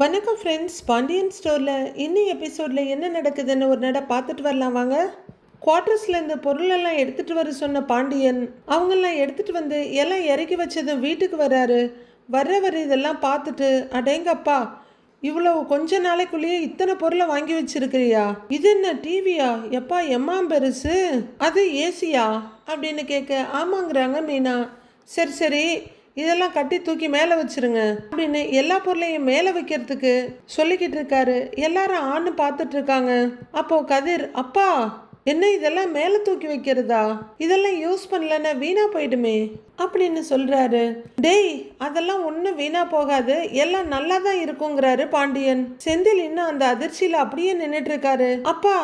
வணக்கம் ஃப்ரெண்ட்ஸ். பாண்டியன் ஸ்டோரில் இன்னும் எபிசோடில் என்ன நடக்குதுன்னு ஒரு நட பார்த்துட்டு வரலாம் வாங்க. குவார்ட்டர்ஸில் இந்த பொருளெல்லாம் எடுத்துகிட்டு வர சொன்ன பாண்டியன் அவங்கெல்லாம் எடுத்துகிட்டு வந்து எல்லாம் இறக்கி வச்சதும் வீட்டுக்கு வர்றாரு. வர்றவர் இதெல்லாம் பார்த்துட்டு, அடேங்கப்பா, இவ்வளோ கொஞ்ச நாளைக்குள்ளேயே இத்தனை பொருளை வாங்கி வச்சிருக்கிறியா? இது என்ன டிவியா? எப்பா எம்மாம் பெருசு, அது ஏசியா அப்படின்னு கேட்க, ஆமாங்கிறாங்க மீனா. சரி சரி, இதெல்லாம் கட்டி தூக்கி மேலே வச்சிருங்க அப்படின்னு எல்லா பொருளையும் மேலே வைக்கிறதுக்கு சொல்லிக்கிட்டு இருக்காரு. எல்லாரும் ஆன்னு பார்த்துட்டு இருக்காங்க. அப்போ கதிர், அப்பா என்ன இதெல்லாம் மேலே தூக்கி வைக்கிறதா? இதெல்லாம் யூஸ் பண்ணலன்னா வீணா போயிடுமே அப்படின்னு சொல்றாரு. டேய், அதெல்லாம் ஒன்றும் வீணா போகாது, எல்லாம் நல்லா தான் இருக்குங்கிறாரு பாண்டியன். செந்தில் இன்னும் அந்த அதிர்ச்சியில் அப்படியே நின்றுட்டு இருக்காரு. அப்பா,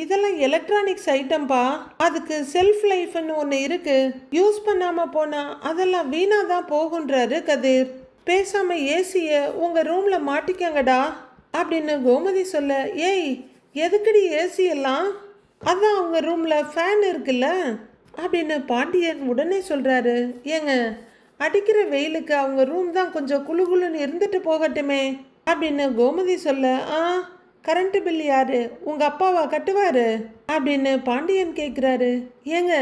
இதெல்லாம் எலக்ட்ரானிக்ஸ் ஐட்டம்பா, அதுக்கு செல்ஃப் லைஃப்னு ஒன்று இருக்கு, யூஸ் பண்ணாம போனா அதெல்லாம் வீணா தான் போகுன்றாரு கதிர். பேசாம ஏசியை உங்க ரூம்ல மாட்டிக்கங்கடா அப்படின்னு கோமதி சொல்ல, ஏய் எதுக்குடி ஏசி எல்லாம்? அதான் அவங்க ரூமில் ஃபேன் இருக்குல்ல அப்படின்னு பாண்டியன் உடனே சொல்கிறாரு. ஏங்க, அடிக்கிற வெயிலுக்கு அவங்க ரூம் தான் கொஞ்சம் குளுகுளுன்னு இருந்துட்டு போகட்டுமே அப்படின்னு கோமதி சொல்ல, கரண்ட் பில் யாரு, உங்கள் அப்பாவா கட்டுவார் அப்படின்னு பாண்டியன் கேட்குறாரு. ஏங்க,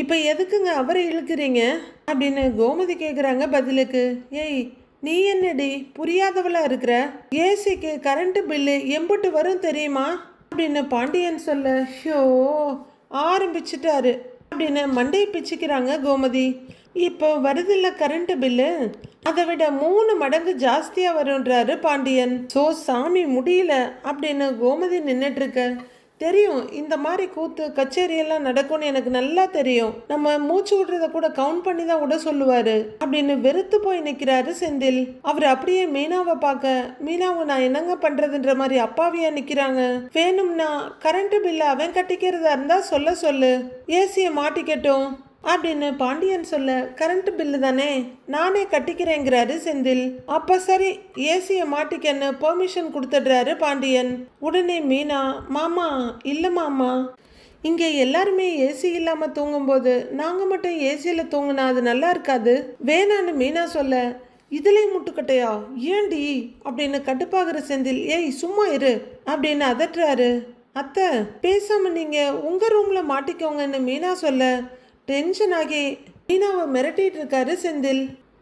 இப்போ எதுக்குங்க அவரை இழுக்கிறீங்க அப்படின்னு கோமதி கேட்குறாங்க பதிலுக்கு. ஏய், நீ என்னடி புரியாதவளா இருக்கிற? ஏசிக்கு கரண்ட் பில்லு எம்புட்டு வரும் தெரியுமா அப்படின்னு பாண்டியன் சொல்ல, ஷோ ஆரம்பிச்சிட்டாரு அப்படின்னு மண்டையை பிச்சுக்கிறாங்க கோமதி. இப்போ வருதில்ல கரண்ட் பில்லு, அதை விட 3 மடங்கு ஜாஸ்தியாக வருன்றாரு பாண்டியன். ஸோ சாமி முடியல அப்படின்னு கோமதி நின்றுட்டு இருக்க. தெரியும், இந்த மாதிரி கூத்து கச்சேரியெல்லாம் நடக்கும்னு எனக்கு நல்லா தெரியும், நம்ம மூச்சு விடுறத கூட கவுண்ட் பண்ணி தான் விட சொல்லுவாரு அப்படின்னு வெறுத்து போய் நிற்கிறாரு செந்தில். அவர் அப்படியே மீனாவை பார்க்க, மீனாவை நான் என்னங்க பண்றதுன்ற மாதிரி அப்பாவியா நிற்கிறாங்க. வேணும்னா கரண்ட் பில்ல அவன் கட்டிக்கிறதா இருந்தா சொல்ல சொல்லு, ஏசியை மாட்டிக்கட்டும் அப்படின்னு பாண்டியன் சொல்ல, கரண்ட் பில்லு தானே, நானே கட்டிக்கிறேங்கிறாரு செந்தில். அப்ப சரி, ஏசியை மாட்டிக்கன்னு பெர்மிஷன் கொடுத்துடுறாரு பாண்டியன். உடனே மீனா, மாமா இல்லை மாமா, இங்கே எல்லாருமே ஏசி இல்லாமல் தூங்கும்போது நாங்கள் மட்டும் ஏசியில் தூங்குனா அது நல்லா இருக்காது, வேணான்னு மீனா சொல்ல, இதுலேயும் முட்டுக்கட்டையா, ஏண்டி அப்படின்னு கடுப்பாகிற செந்தில், ஏய் சும்மா இரு அப்படின்னு அதட்டுறாரு. அத்தை, பேசாம நீங்கள் உங்கள் ரூமில் மாட்டிக்கோங்கன்னு மீனா சொல்ல, டென்ஷன் ஆகி மீனாவை மிரட்டிட்டு இருக்காரு செந்தில்.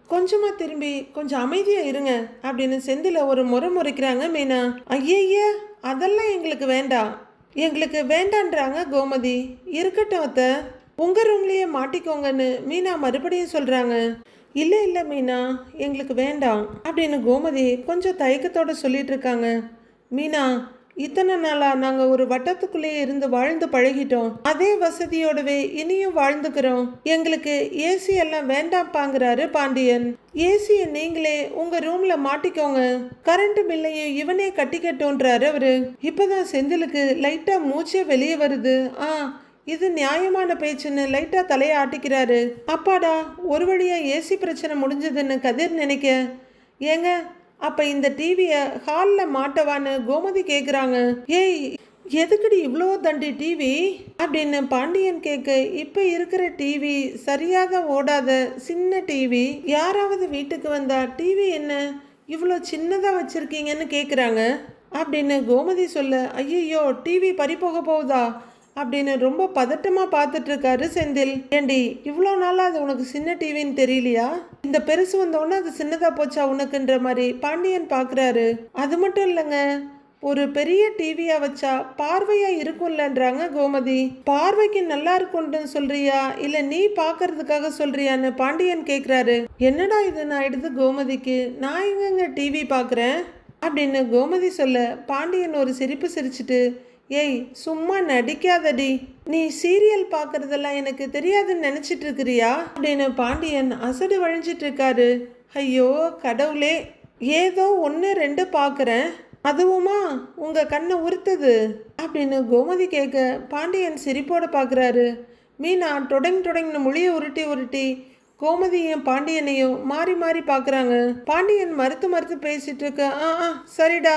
கொஞ்சமா திரும்பி கொஞ்சம் அமைதியா இருங்க அப்படின்னு செந்தில ஒரு முறைக்கிறாங்க மீனா. ஐய, அதெல்லாம் எங்களுக்கு வேண்டாம், எங்களுக்கு வேண்டான்றாங்க கோமதி. இருக்கட்டும் அத்தை, உங்க ரூம்லயே மாட்டிக்கோங்கன்னு மீனா மறுபடியும் சொல்றாங்க. இல்லை மீனா, எங்களுக்கு வேண்டாம் அப்படின்னு கோமதி கொஞ்சம் தயக்கத்தோட சொல்லிட்டு இருக்காங்க. மீனா, இத்தனை நாளா நாங்கள் ஒரு வட்டத்துக்குள்ளேயே இருந்து வாழ்ந்து பழகிட்டோம், அதே வசதியோடவே இனியும் வாழ்ந்துக்கிறோம், எங்களுக்கு ஏசி எல்லாம் வேண்டாம்பாங்கிறாரு பாண்டியன். ஏசியை நீங்களே உங்க ரூம்ல மாட்டிக்கோங்க, கரண்ட் பில்லையும் இவனே கட்டிக்கட்டோன்றாரு அவரு. இப்பதான் செந்திலுக்கு லைட்டா மூச்சே வெளியே வருது. இது நியாயமான பேச்சுன்னு லைட்டா தலையை ஆட்டிக்கிறாரு. அப்பாடா, ஒரு வழியா ஏசி பிரச்சனை முடிஞ்சதுன்னு கதிர் நினைக்க, ஏங்க அப்ப இந்த டிவியை ஹாலில் மாட்டவான்னு கோமதி கேட்குறாங்க. ஏய், எதுக்குடி இவ்வளோ தண்டி டிவி அப்படின்னு பாண்டியன் கேட்க, இப்போ இருக்கிற டிவி சரியாக ஓடாத சின்ன டிவி, யாராவது வீட்டுக்கு வந்தா டிவி என்ன இவ்வளோ சின்னதாக வச்சுருக்கீங்கன்னு கேட்குறாங்க அப்படின்னு கோமதி சொல்ல, ஐயோ டிவி பறிபோக போகுதா அப்படின்னு ரொம்ப பதட்டமாக பார்த்துட்டு இருக்காரு செந்தில். ஏண்டி, இவ்வளோ நாளாக அது உனக்கு சின்ன டிவின்னு தெரியலையா? இந்த பெருசு வந்தோடனே அது சின்னதாக போச்சா உனக்குன்ற மாதிரி பாண்டியன் பார்க்குறாரு. அது மட்டும் இல்லைங்க, ஒரு பெரிய டிவியா வச்சா பார்வையா இருக்கும்லன்றாங்க கோமதி. பார்வைக்கு நல்லா இருக்கும்னு சொல்றியா இல்லை நீ பார்க்கறதுக்காக சொல்றியான்னு பாண்டியன் கேட்குறாரு. என்னடா இது நான் எடுத்து கோமதிக்கு, நான் எங்கங்க டிவி பார்க்குறேன் அப்படின்னு கோமதி சொல்ல, பாண்டியன் ஒரு சிரிப்பு சிரிச்சுட்டு, ஏய் சும்மா நடிக்காதடி, நீ சீரியல் பார்க்கறதெல்லாம் எனக்கு தெரியாதுன்னு நினச்சிட்டு இருக்கிறியா அப்படின்னு பாண்டியன் அசடு வழிஞ்சிட்டு இருக்காரு. ஐயோ கடவுளே, ஏதோ 1 2 பார்க்குறேன், அதுவுமா உங்கள் கண்ணை உறுத்துது அப்படின்னு கோமதி கேட்க பாண்டியன் சிரிப்போட பார்க்குறாரு. மீனா தொடங்கன்னு மொழியை உருட்டி கோமதியும் பாண்டியனையும் மாறி மாறி பார்க்குறாங்க. பாண்டியன் மறுத்து பேசிட்டு இருக்க, சரிடா,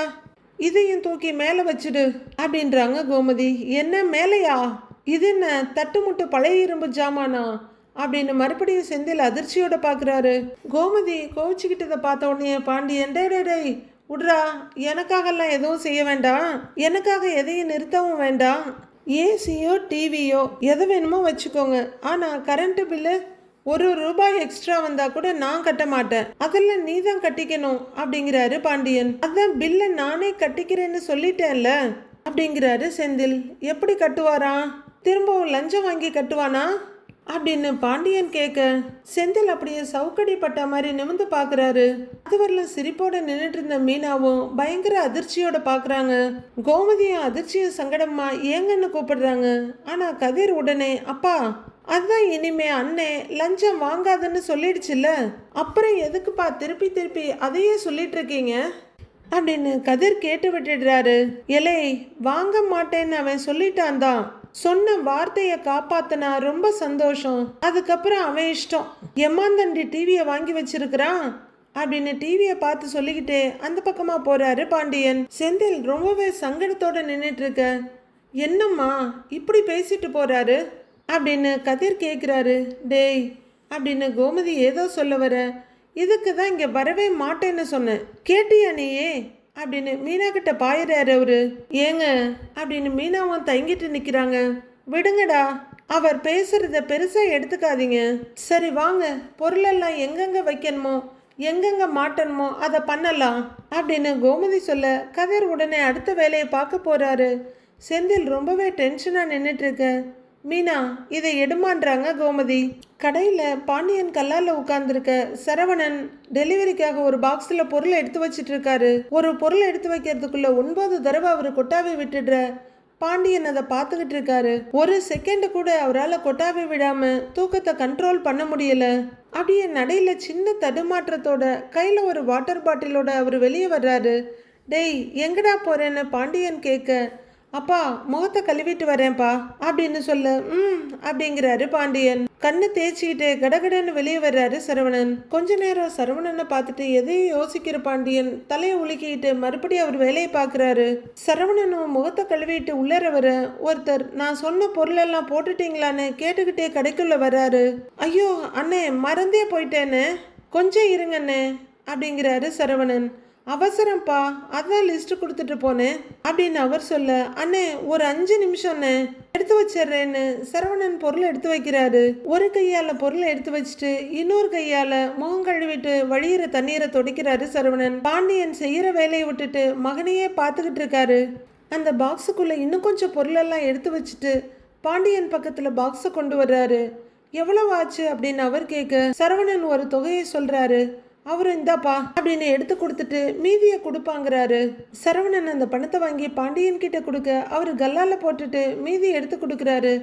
இதையும் தூக்கி மேலே வச்சுடு அப்படின்றாங்க கோமதி. என்ன மேலையா? இது என்ன தட்டு முட்டு பழைய இரும்பு ஜாமானா அப்படின்னு மறுபடியும் செந்தில் அதிர்ச்சியோட பார்க்குறாரு. கோமதி கோவிச்சுக்கிட்டதை பார்த்த உடனே பாண்டியன், டே விட்றா, எனக்காகலாம் எதுவும் செய்ய வேண்டாம், எனக்காக எதையும் நிறுத்தவும் வேண்டாம். ஏசியோ டிவியோ எதை வேணுமோ வச்சுக்கோங்க, ஆனால் கரண்ட்டு பில்லு ₹1 எக்ஸ்ட்ரா வந்தா கூட நான் கட்ட மாட்டேன், அதெல்லாம் நீ தான் கட்டிக்கணும் அப்படிங்கிறாரு பாண்டியன். அதான் பில்லை நானே கட்டிக்கிறேன்னு சொல்லிட்டேன்ல அப்படிங்கிறாரு செந்தில். எப்படி கட்டுவாராம்? திரும்பவும் லஞ்சம் வாங்கி கட்டுவானா அப்படின்னு பாண்டியன் கேட்க, செந்தில் அப்படியே சவுக்கடி பட்ட மாதிரி நிமிந்து பாக்குறாரு. அதுவரையிலும் சிரிப்போட நின்றுட்டு இருந்த மீனாவும் பயங்கர அதிர்ச்சியோட பாக்குறாங்க. கோமதியும் அதிர்ச்சியும் சங்கடமா ஏங்கன்னு கூப்பிடுறாங்க. ஆனா கதிர் உடனே, அப்பா அதான் இனிமே அண்ணே லஞ்சம் வாங்காதுன்னு சொல்லிடுச்சுல்ல, அப்புறம் எதுக்குப்பா திருப்பி திருப்பி அதையே சொல்லிட்டு இருக்கீங்க அப்படின்னு கதிர் கேட்டு விட்டுடுறாரு. எலே, வாங்க மாட்டேன்னு அவன் சொல்லிட்டான் தான், சொன்ன வார்த்தையை காப்பாத்தினா ரொம்ப சந்தோஷம், அதுக்கப்புறம் அவன் இஷ்டம். எம்மாந்தண்டி டிவியை வாங்கி வச்சிருக்கிறான் அப்படின்னு டிவியை பார்த்து சொல்லிக்கிட்டே அந்த பக்கமா போறாரு பாண்டியன். செந்தில் ரொம்பவே சங்கடத்தோட நின்றுட்டு இருக்க, என்னம்மா இப்படி பேசிட்டு போறாரு அப்படின்னு கதிர் கேட்குறாரு. டேய் அப்படின்னு கோமதி ஏதோ சொல்ல வர, இதுக்கு தான் இங்கே வரவே மாட்டேன்னு சொன்னேன், கேட்டியா நீயே அப்படின்னு மீனா கிட்ட பாயிறாரு அவரு. ஏங்க அப்படின்னு மீனாவும் தயங்கிட்டு நிற்கிறாங்க. விடுங்கடா, அவர் பேசுறத பெருசா எடுத்துக்காதீங்க. சரி வாங்க, பொருளெல்லாம் எங்கெங்க வைக்கணுமோ எங்கெங்க மாட்டணுமோ அதை பண்ணலாம் அப்படின்னு கோமதி சொல்ல, கதிர் உடனே அடுத்த வேலையை பார்க்க போறாரு. செந்தில் ரொம்பவே டென்ஷனாக நின்றுட்டு இருக்க. மீனா இதை எடுமான்றாங்க கோமதி. கடையில் பாண்டியன் கல்லால் உட்கார்ந்துருக்க சரவணன் டெலிவரிக்காக ஒரு பாக்ஸில் பொருளை எடுத்து வச்சிட்டு இருக்காரு. ஒரு பொருளை எடுத்து வைக்கிறதுக்குள்ள 9 தடவை அவர் கொட்டாவை விட்டுடுற பாண்டியன் அதை பார்த்துக்கிட்டு இருக்காரு. ஒரு செகண்ட் கூட அவரால் கொட்டாவை விடாம தூக்கத்தை கண்ட்ரோல் பண்ண முடியல. அப்படியே நடையில சின்ன தடுமாற்றத்தோட கையில் ஒரு வாட்டர் பாட்டிலோட அவர் வெளியே வர்றாரு. டேய் எங்கடா போறேன்னு பாண்டியன் கேட்க, அப்பா முகத்தை கழுவிட்டு வரேன்ப்பா அப்படின்னு சொல்ல, அப்படிங்கிறாரு பாண்டியன். கண்ணை தேய்ச்சிக்கிட்டு கடகடன்னு வெளியே வர்றாரு சரவணன். கொஞ்ச நேரம் சரவணனை பார்த்துட்டு எதையும் யோசிக்கிற பாண்டியன் தலையை உலுக்கிட்டு மறுபடியும் அவர் வேலையை பார்க்குறாரு. சரவணனும் முகத்தை கழுவிட்டு உள்ளர வர ஒருத்தர், நான் சொன்ன பொருளெல்லாம் போட்டுட்டீங்களான்னு கேட்டுக்கிட்டே கடைக்குள்ள வர்றாரு. ஐயோ அண்ணே, மறந்தே போயிட்டேன்னு, கொஞ்சம் இருங்கண்ணே அப்படிங்கிறாரு சரவணன். அவசரம்ப்பா, அதான் லிஸ்ட் கொடுத்துட்டு போனேன் அப்படின்னு அவர் சொல்ல, அண்ணே ஒரு 5 நிமிஷம்ண்ணே எடுத்து வச்சிடுறேன்னு சரவணன் பொருளை எடுத்து வைக்கிறாரு. ஒரு கையால பொருளை எடுத்து வச்சுட்டு இன்னொரு கையால முகம் கழுவிட்டு வழியிற தண்ணீரை துடைக்கிறாரு சரவணன். பாண்டியன் செய்யற வேலையை விட்டுட்டு மகனையே பார்த்துக்கிட்டு இருக்காரு. அந்த பாக்ஸுக்குள்ள இன்னும் கொஞ்சம் பொருளெல்லாம் எடுத்து வச்சுட்டு பாண்டியன் பக்கத்துல பாக்ஸை கொண்டு வர்றாரு. எவ்வளவு ஆச்சு அப்படின்னு அவர் கேட்க, சரவணன் ஒரு தொகையை சொல்றாரு. அவரு இந்தாப்பா அப்படின்னு எடுத்து கொடுத்துட்டு மீதியை கொடுப்பாங்கிறாரு. சரவணன் அந்த பணத்தை வாங்கி பாண்டியன் கிட்ட கொடுக்க அவரு கல்லால போட்டுட்டு மீதி எடுத்து கொடுக்குறாரு.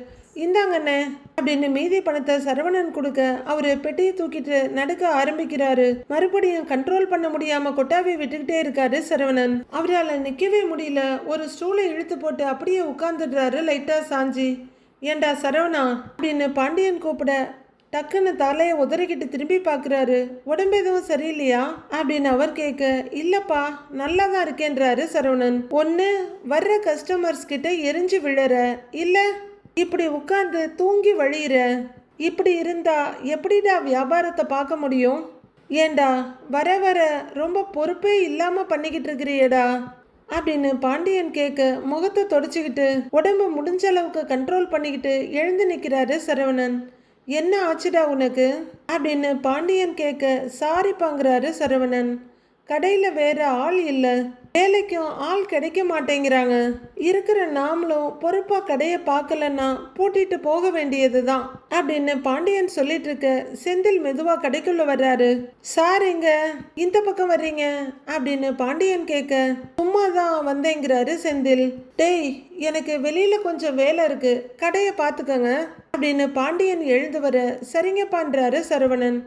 இந்தாங்கண்ணே அப்படின்னு மீதி பணத்தை சரவணன் கொடுக்க அவரு பெட்டியை தூக்கிட்டு நடக்க ஆரம்பிக்கிறாரு. மறுபடியும் கண்ட்ரோல் பண்ண முடியாம கொட்டாவை விட்டுக்கிட்டே இருக்காரு சரவணன். அவரால் நிக்கவே முடியல. ஒரு ஸ்டூலை இழுத்து போட்டு அப்படியே உட்கார்ந்துடுறாரு லைட்டா சாஞ்சி. ஏண்டா சரவணா அப்படின்னு பாண்டியன் கூப்பிட டக்குன்னு தலையை உதறிக்கிட்டு திரும்பி பார்க்குறாரு. உடம்பு எதுவும் சரியில்லையா அப்படின்னு அவர் கேட்க, இல்லப்பா நல்லா தான் இருக்கேன்றாரு சரவணன். ஒன்று வர்ற கஸ்டமர்ஸ் கிட்ட எரிஞ்சு விழற, இல்லை இப்படி உட்கார்ந்து தூங்கி வழியிற, இப்படி இருந்தா எப்படிடா வியாபாரத்தை பார்க்க முடியும்? ஏண்டா வர வர ரொம்ப பொறுப்பே இல்லாமல் பண்ணிக்கிட்டு இருக்கிறியடா அப்படின்னு பாண்டியன் கேட்க, முகத்தை தொடச்சிக்கிட்டு உடம்பு முடிஞ்ச அளவுக்கு கண்ட்ரோல் பண்ணிக்கிட்டு எழுந்து நிற்கிறாரு சரவணன். என்ன ஆச்சுடா உனக்கு அப்படின்னு பாண்டியன் கேட்க, சாரிப்பாங்கிறாரு சரவணன். கடையில் வேற ஆள் இல்லை, வேலைக்கும் ஆள் கிடைக்க மாட்டேங்கிறாங்க, இருக்கிற நாமளும் பொறுப்பா கடையை பார்க்கலன்னா பூட்டிட்டு போக வேண்டியது தான் அப்படின்னு பாண்டியன் சொல்லிட்டு இருக்க, செந்தில் மெதுவா கடைக்குள்ள வர்றாரு. சார் எங்க இந்த பக்கம் வர்றீங்க அப்படின்னு பாண்டியன் கேட்க, சும்மா தான் வந்தேங்கிறாரு செந்தில். டேய் எனக்கு வெளியில கொஞ்சம் வேலை இருக்கு, கடையை பார்த்துக்கங்க அப்படின்னு பாண்டியன் எழுந்து வர, சரிங்கப்பான்றாரு சரவணன்.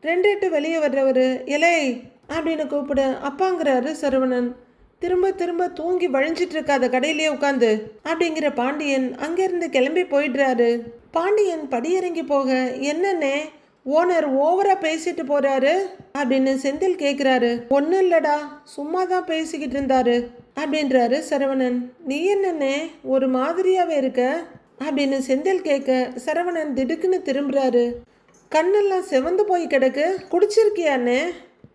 2 வெளியே வர்றவரு, எலை அப்படின்னு கூப்பிட அப்பாங்கிறாரு சரவணன். திரும்ப திரும்ப தூங்கி வழிஞ்சிட்டு இருக்காத கடையிலேயே உட்காந்து அப்படிங்கிற பாண்டியன் அங்கிருந்து கிளம்பி போயிடுறாரு. பாண்டியன் படியிறங்கி போக, என்னன்னே ஓனர் ஓவரா பேசிட்டு போறாரு அப்படின்னு செந்தில் கேட்குறாரு. ஒன்றும் இல்லடா, சும்மா தான் பேசிக்கிட்டு இருந்தாரு அப்படின்றாரு சரவணன். நீ என்னன்னே ஒரு மாதிரியாவே இருக்க அப்படின்னு செந்தில் கேட்க, சரவணன் திடுக்குன்னு திரும்புறாரு. கண்ணெல்லாம் செவந்து போய் கிடக்கு, குடிச்சிருக்கியாண்ணே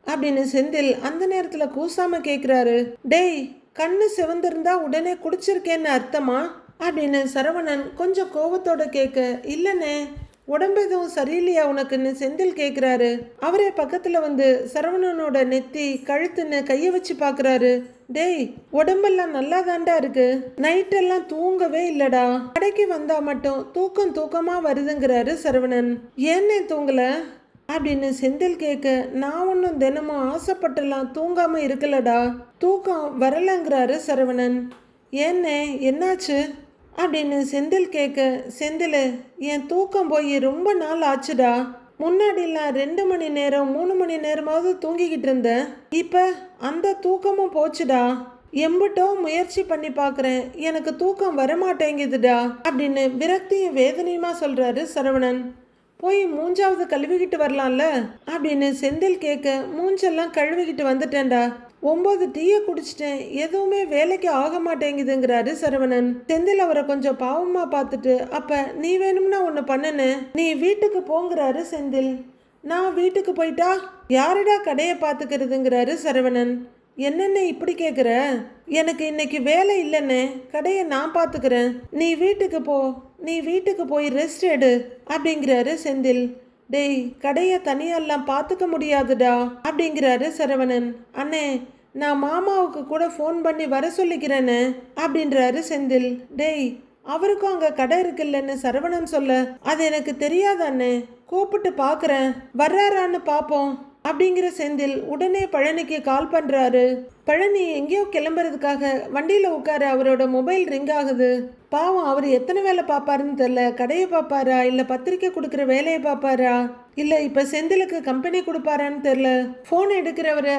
அப்படின்னு செந்தில் அந்த நேரத்துல கூசாம கேக்குறாரு. டேய், கண்ணு சிவந்திருந்தா உடனே குடிச்சிருக்கேன்னு அர்த்தமா அப்படின்னு சரவணன் கொஞ்சம் கோபத்தோட கேட்க, இல்லைண்ணே உடம்பு எதுவும் சரியில்லையா உனக்குன்னு செந்தில் கேட்குறாரு. அவரே பக்கத்தில் வந்து சரவணனோட நெத்தி கழுத்துன்னு கையை வச்சு பார்க்குறாரு. டேய், உடம்பெல்லாம் நல்லா தாண்டா இருக்கு, நைட்டெல்லாம் தூங்கவே இல்லடா, கடைக்கு வந்தா மட்டும் தூக்கமா வருதுங்கிறாரு சரவணன். ஏன்னே தூங்கல அப்படின்னு செந்தில் கேட்க, நான் ஒன்றும் தினமும் ஆசைப்பட்டெல்லாம் தூங்காம இருக்கலடா, தூக்கம் வரலங்கிறாரு சரவணன். ஏன்னே என்னாச்சு அப்படின்னு செந்தில் கேட்க, செந்தில் என் தூக்கம் போய் ரொம்ப நாள் ஆச்சுடா, முன்னாடிலாம் 2 மணி நேரம் 3 மணி நேரமாவது தூங்கிக்கிட்டு இருந்தேன், இப்போ அந்த தூக்கமும் போச்சுடா, எம்பிட்டோ முயற்சி பண்ணி பார்க்குறேன், எனக்கு தூக்கம் வரமாட்டேங்குதுடா அப்படின்னு விரக்தியும் வேதனையுமா சொல்கிறாரு சரவணன். போய் மூஞ்சாவது கழுவிக்கிட்டு வரலாம்ல அப்படின்னு செந்தில் கேட்க, மூஞ்செல்லாம் கழுவிக்கிட்டு வந்துட்டேன்டா, 9 டீயை குடிச்சிட்டேன், எதுவுமே வேலைக்கு ஆக மாட்டேங்குதுங்கிறாரு சரவணன். செந்தில் அவரை கொஞ்சம் பாவமா பார்த்துட்டு, அப்ப நீ வேணும்னா ஒன்று பண்ணுன்னு, நீ வீட்டுக்கு போங்கிறாரு செந்தில். நான் வீட்டுக்கு போயிட்டா யாருடா கடையை பார்த்துக்கிறதுங்கிறாரு சரவணன். என்னென்ன இப்படி கேட்குற, எனக்கு இன்னைக்கு வேலை இல்லைன்னு, கடையை நான் பார்த்துக்கிறேன், நீ வீட்டுக்கு போ, நீ வீட்டுக்கு போய் ரெஸ்ட் எடு அப்படிங்கிறாரு செந்தில். டேய், கடையை தனியெல்லாம் பார்த்துக்க முடியாதுடா அப்படிங்கிறாரு சரவணன். அண்ணே, நான் மாமாவுக்கு கூட ஃபோன் பண்ணி வர சொல்லிக்கிறேன்னு அப்படின்றாரு செந்தில். டேய், அவருக்கும் அங்கே கடை இருக்குல்லன்னு சரவணன் சொல்ல, அது எனக்கு தெரியாது அண்ணே, கூப்பிட்டு பார்க்குறேன், வர்றாரான்னு பார்ப்போம் அப்படிங்கிற செந்தில் உடனே பழனிக்கு கால் பண்ணுறாரு. பழனி எங்கேயோ கிளம்புறதுக்காக வண்டியில் உட்கார அவரோட மொபைல் ரிங் ஆகுது. பாவம், அவர் எத்தனை வேலை பார்ப்பாருன்னு தெரில, கடையை பார்ப்பாரா இல்லை பத்திரிக்கை கொடுக்குற வேலையை பார்ப்பாரா இல்லை இப்போ செந்திலுக்கு கம்பெனி கொடுப்பாரான்னு தெரில. ஃபோன் எடுக்கிறவர்,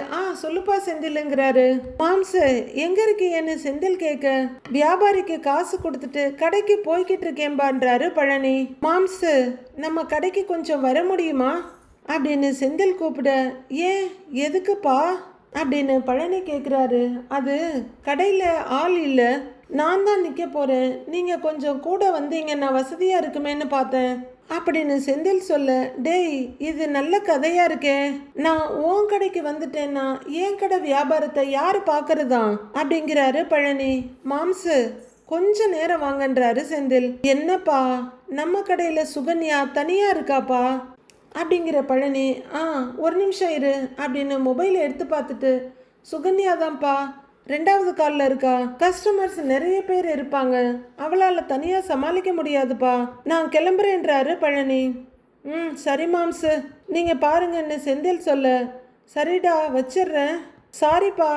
சொல்லுப்பா செந்திலுங்கிறாரு. மாம்சு எங்கே இருக்கீன்னு செந்தில் கேட்க, வியாபாரிக்கு காசு கொடுத்துட்டு கடைக்கு போய்கிட்டு இருக்கேன்பான்றாரு பழனி. மாம்சு, நம்ம கடைக்கு கொஞ்சம் வர முடியுமா அப்படின்னு செந்தில் கூப்பிட, ஏன் எதுக்குப்பா அப்படின்னு பழனி கேட்குறாரு. அது கடையில் ஆள் இல்லை, நான் தான் நிற்க போகிறேன், நீங்கள் கொஞ்சம் கூட வந்தீங்கன்னா வசதியாக இருக்குமேன்னு பார்த்தேன் அப்படின்னு செந்தில் சொல்ல, டேய், இது நல்ல கதையாக இருக்கே, நான் உன் கடைக்கு வந்துட்டேன்னா என் கடை வியாபாரத்தை யார் பார்க்கறதா அப்படிங்கிறாரு பழனி. மாம்சு, கொஞ்ச நேரம் வாங்கன்றாரு செந்தில். என்னப்பா, நம்ம கடையில் சுகன்யா தனியாக இருக்காப்பா அப்படிங்கிற பழனி. ஒரு நிமிஷம் இரு அப்படின்னு மொபைலை எடுத்து பார்த்துட்டு, சுகன்யா தான்ப்பா, 2வது காலில் இருக்கா, கஸ்டமர்ஸ் நிறைய பேர் இருப்பாங்க, அவளால் தனியாக சமாளிக்க முடியாதுப்பா, நான் கிளம்புறேன்றாரு பழனி. சரி மாம்சு, நீங்கள் பாருங்கன்னு செந்தில் சொல்ல, சரிடா வச்சிடுறேன், சாரிப்பா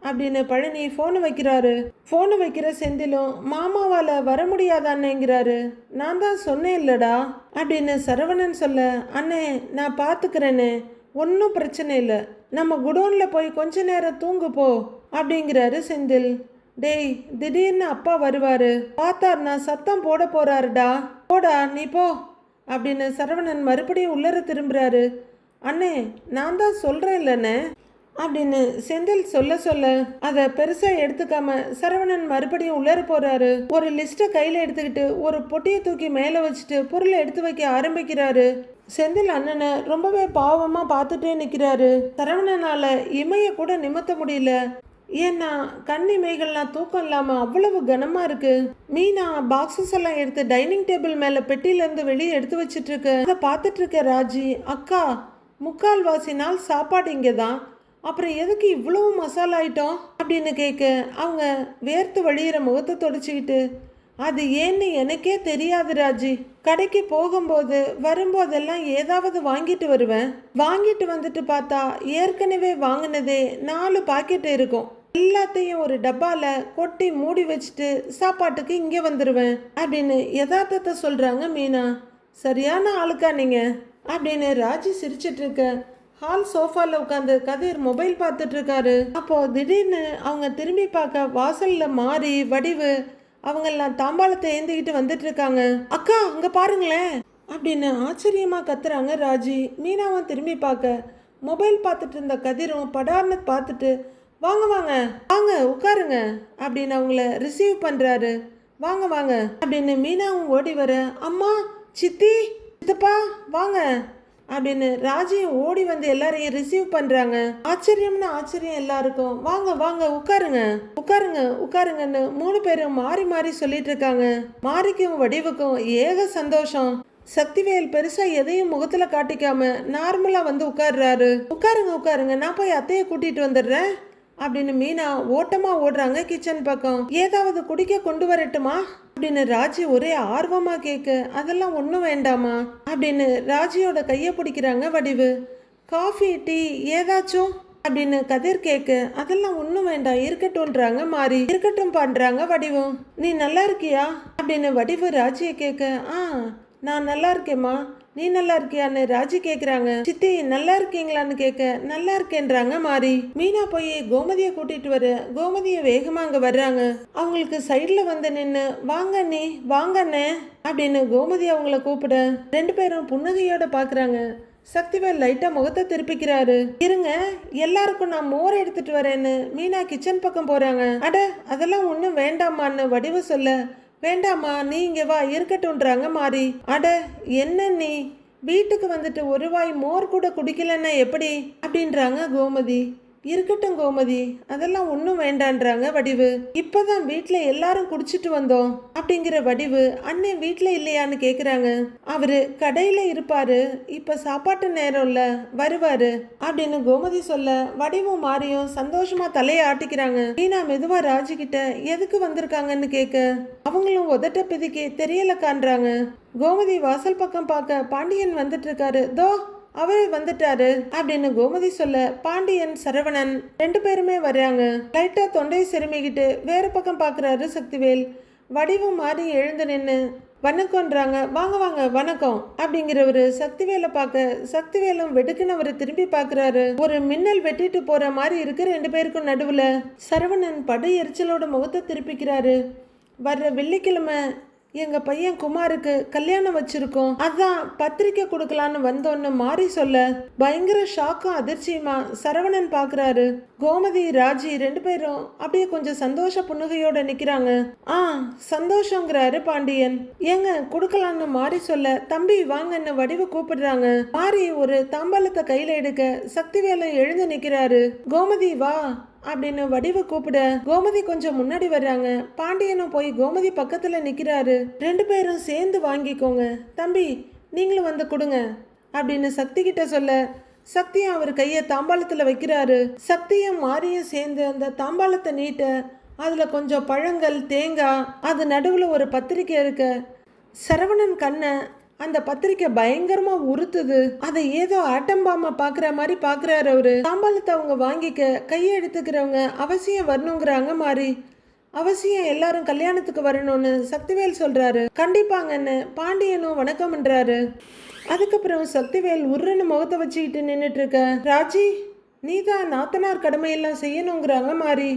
அப்படின்னு பழனி ஃபோனு வைக்கிறாரு. ஃபோனு வைக்கிற செந்திலும், மாமாவால் வர முடியாதானேங்கிறாரு. நான் தான் சொன்னேன் இல்லடா அப்படின்னு சரவணன் சொல்ல, அண்ணே நான் பார்த்துக்கிறேன்னு, ஒன்றும் பிரச்சனை இல்லை, நம்ம குடோனில் போய் கொஞ்ச நேரம் தூங்கு போ அப்படிங்கிறாரு செந்தில். டேய், திடீர்னு அப்பா வருவார், பார்த்தார்னா சத்தம் போட போறாருடா, போடா நீ போ அப்படின்னு சரவணன் மறுபடியும் உள்ளர திரும்புறாரு. அண்ணே நான் தான் சொல்கிறேன் இல்லைண்ணே அப்படின்னு செந்தில் சொல்ல அதை பெருசாக எடுத்துக்காம சரவணன் மறுபடியும் உள்ளர போறாரு. ஒரு லிஸ்ட்டை கையில் எடுத்துக்கிட்டு ஒரு பொட்டியை தூக்கி மேலே வச்சுட்டு பொருளை எடுத்து வைக்க ஆரம்பிக்கிறாரு. செந்தில் அண்ணனை ரொம்பவே பாவமாக பார்த்துட்டே நிற்கிறாரு. சரவணனால் இமையை கூட நிமித்த முடியல. ஏன்னா கண்ணிமைகள்லாம் தூக்கம் இல்லாமல் அவ்வளவு கனமாக இருக்கு. மீனா பாக்ஸஸ் எல்லாம் எடுத்து டைனிங் டேபிள் மேலே பெட்டியிலேருந்து வெளியே எடுத்து வச்சிட்டு இருக்கு. அதை பார்த்துட்டு இருக்க ராஜி, அக்கா, 3/4 நாள் சாப்பாடு இங்கே தான், அப்புறம் எதுக்கு இவ்வளவு மசாலா ஐட்டம் அப்படின்னு கேட்க, அவங்க வேர்த்து வழியிற முகத்தை தொடச்சிக்கிட்டு, அது ஏன்னு எனக்கே தெரியாது ராஜி, கடைக்கு போகும்போது வரும்போதெல்லாம் ஏதாவது வாங்கிட்டு வருவேன், வாங்கிட்டு வந்துட்டு பார்த்தா ஏற்கனவே வாங்கினதே 4 பாக்கெட் இருக்கும், எல்லாத்தையும் ஒரு டப்பால கொட்டி மூடி வச்சுட்டு சாப்பாட்டுக்கு இங்கே வந்துடுவேன் அப்படின்னு யதார்த்தத்தை சொல்றாங்க மீனா. சரியான ஆளுக்கா நீங்க அப்படின்னு ராஜி சிரிச்சிட்டு இருக்க, ஹால் சோஃபாவில் உட்காந்து கதிர் மொபைல் பார்த்துட்டு இருக்காரு. அப்போ திடீர்னு அவங்க திரும்பி பார்க்க வாசல்ல மாறி வடிவு அவங்கெல்லாம் தாம்பாளத்தை ஏந்திக்கிட்டு வந்துட்டு இருக்காங்க. அக்கா அங்க பாருங்களேன் அப்படின்னு ஆச்சரியமா கத்துறாங்க ராஜி. மீனாவும் திரும்பி பார்க்க மொபைல் பார்த்துட்டு இருந்த கதிரும் படார்னு பார்த்துட்டு, வாங்க வாங்க வாங்க உட்காருங்க அப்படின்னு அவங்கள ரிசீவ் பண்றாரு. வாங்க வாங்க அப்படின்னு மீனாவும் ஓடி வர, அம்மா, சித்தி, சித்தப்பா வாங்க அப்படின்னு ராஜியும் ஓடி வந்து எல்லாரையும் ரிசீவ் பண்றாங்க. ஆச்சரியம்னு ஆச்சரியம் எல்லாருக்கும். வாங்க வாங்க உட்காருங்க உட்காருங்க உட்காருங்கன்னு 3 பேரும் மாறி மாறி சொல்லிட்டு இருக்காங்க. மாரிக்கும் வடிவுக்கும் ஏக சந்தோஷம். சக்திவேல் பெருசா எதையும் முகத்துல காட்டிக்காம நார்மலா வந்து உட்கார்றாரு. உட்காருங்க உட்காருங்க, நான் போய் அத்தையை கூட்டிட்டு வந்துடுறேன் அப்படின்னு மீனா ஓட்டமா ஓடுறாங்க கிச்சன் பக்கம். ஏதாவது குடிக்க கொண்டு வரட்டுமா அப்படின்னு ராஜி ஒரே ஆர்வமா கேட்க, அதெல்லாம் ஒன்றும் வேண்டாமா அப்படின்னு ராஜியோட கையை பிடிக்கிறாங்க வடிவு. காஃபி டீ ஏதாச்சும் அப்படின்னு கதிர் கேட்க, அதெல்லாம் ஒன்றும் வேண்டாம் இருக்கட்டும்ன்றாங்க மாறி. இருக்கட்டும் பண்றாங்க வடிவும். நீ நல்லா இருக்கியா அப்படின்னு வடிவு ராஜியை கேட்க, நான் நல்லா இருக்கேம்மா, நீ நல்லா இருக்கியான்னு ராஜி கேக்குறாங்க. சித்தி நல்லா இருக்கீங்களான்னு கேட்க, நல்லா இருக்கேன்றாங்க மாறி. மீனா போய் கோமதியை கூட்டிட்டு வர கோமதியை வேகமா அங்க வர்றாங்க. அவங்களுக்கு சைட்ல வந்து நின்னு வாங்க நீ வாங்கண்ணே அப்படின்னு கோமதி அவங்கள கூப்பிட 2 பேரும் புன்னகையோட பாக்குறாங்க. சக்திவேல் லைட்டா முகத்தை திருப்பிக்கிறாரு. இருங்க எல்லாருக்கும் நான் மோர் எடுத்துட்டு வரேன்னு மீனா கிச்சன் பக்கம் போறாங்க. அட அதெல்லாம் ஒன்றும் வேண்டாமான்னு வடிவு சொல்ல, வேண்டாமா நீ இங்க வா இருக்கட்டும்ன்றாங்க மாறி. அட என்ன நீ வீட்டுக்கு வந்துட்டு ஒரு வாய் மோர் கூட குடிக்கலன்னா எப்படி அப்படின்றாங்க கோமதி. இருக்கட்டும் கோமதி, அதெல்லாம் ஒன்றும் வேண்டான்றாங்க வடிவு. இப்பதான் வீட்டுல எல்லாரும் குடிச்சிட்டு வந்தோம் அப்படிங்கிற வடிவு. அண்ணன் வீட்டுல இல்லையான்னு கேக்குறாங்க. அவரு கடையில இருப்பாரு, இப்ப சாப்பாட்டு நேரம் இல்ல, வருவாரு அப்படின்னு கோமதி சொல்ல வடிவும் மாறியும் சந்தோஷமா தலையை ஆட்டிக்கிறாங்க. மீனா மெதுவா ராஜி கிட்ட எதுக்கு வந்திருக்காங்கன்னு கேட்க, அவங்களும் உதட்ட பிதிக்கி தெரியலக்கான்றாங்க. கோமதி வாசல் பக்கம் பார்க்க பாண்டியன் வந்துட்டு இருக்காரு. தோ அவரே வந்துட்டாரு அப்படின்னு கோமதி சொல்ல பாண்டியன் சரவணன் 2 பேருமே வர்றாங்க. லைட்டா தொண்டையை செருமிக்கிட்டு வேற பக்கம் பாக்குறாரு சக்திவேல். வடிவும் மாறி எழுந்து நின்று வணக்கம்ன்றாங்க. வாங்க வாங்க வணக்கம் அப்படிங்கிறவரு சக்திவேலை பார்க்க சக்திவேலும் வெடுக்குன்னு திரும்பி பாக்குறாரு. ஒரு மின்னல் வெட்டிட்டு போற மாதிரி இருக்கு 2 பேருக்கும் நடுவுல. சரவணன் படு எரிச்சலோட முகத்தை திருப்பிக்கிறாரு. வர்ற வெள்ளிக்கிழமை எங்க பையன் குமாருக்கு கல்யாணம் வச்சிருக்கோம், அதான் பத்திரிக்கை கொடுக்கலான்னு வந்தோன்னு மாறி சொல்ல பயங்கர ஷாக்கும் அதிர்ச்சியுமா சரவணன் பாக்குறாரு. கோமதி ராஜி 2 பேரும் அப்படியே கொஞ்சம் சந்தோஷ புன்னகையோட நிக்கிறாங்க. சந்தோஷங்கிறாரு பாண்டியன். ஏங்க கொடுக்கலான்னு மாறி சொல்ல தம்பி வாங்கன்னு வடிவு கூப்பிடுறாங்க. மாறி ஒரு தாம்பாளத்தை கையில எடுக்க சக்திவேலை எழுந்து நிக்கிறாரு. கோமதி வா அப்படின்னு வடிவை கூப்பிட கோமதி கொஞ்சம் முன்னாடி வர்றாங்க. பாண்டியனும் போய் கோமதி பக்கத்துல நிக்கிறாரு. 2 பேரும் சேர்ந்து வாங்கிக்கோங்க, தம்பி நீங்களும் வந்து கொடுங்க அப்படின்னு சக்தி கிட்ட சொல்ல சக்தியும் அவர் கையை தாம்பாளத்துல வைக்கிறாரு. சக்தியும் மாரியும் சேர்ந்து அந்த தாம்பாளத்தை நீட்ட அதுல கொஞ்சம் பழங்கள் தேங்காய், அது நடுவுல ஒரு பத்திரிக்கை இருக்க. சரவணன் கண்ணை அந்த பத்திரிக்கை பயங்கரமா உறுத்துது. அதை ஏதோ ஆட்டம் பாம பாக்குற மாதிரி பாக்குறாரு அவரு. தாம்பாளத்தை அவங்க வாங்கிக்க கையை எடுத்துக்கிறவங்க அவசியம் வரணுங்கிறாங்க மாறி. அவசியம் எல்லாரும் கல்யாணத்துக்கு வரணும்னு சக்திவேல் சொல்றாரு. கண்டிப்பாங்கன்னு பாண்டியனும் வணக்கம்ன்றாரு. அதுக்கப்புறம் சக்திவேல் உருன்னு முகத்தை வச்சுக்கிட்டு நின்றுட்டு இருக்க. ராஜி நீதான் நாத்தனார் கடமையெல்லாம் செய்யணுங்கிறாங்க மாறி.